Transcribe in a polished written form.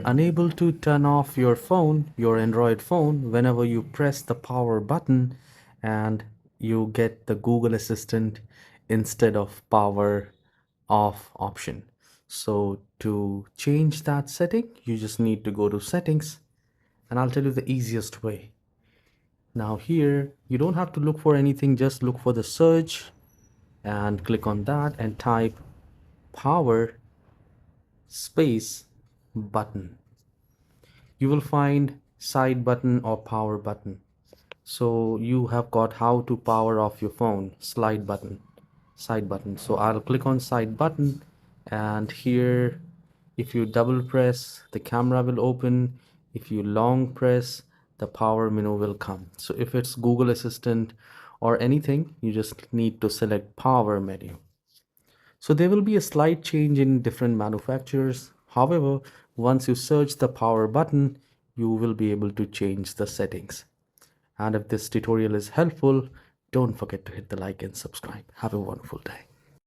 Unable to turn off your phone, your Android phone, whenever you press the power button and you get the Google Assistant instead of power off option. So to change that setting, you just need to go to settings, and I'll tell you the easiest way. Now here, you don't have to look for anything, just look for the search and click on that and type power space button. You will find side button or power button. So you have got how to power off your phone, slide button, side button. So I'll click on side button, and here if you double press, the camera will open. If you long press, the power menu will come. So if it's Google Assistant or anything, you just need to select power menu. So there will be a slight change in different manufacturers. However, once you search the power button, you will be able to change the settings. And if this tutorial is helpful, don't forget to hit the like and subscribe. Have a wonderful day.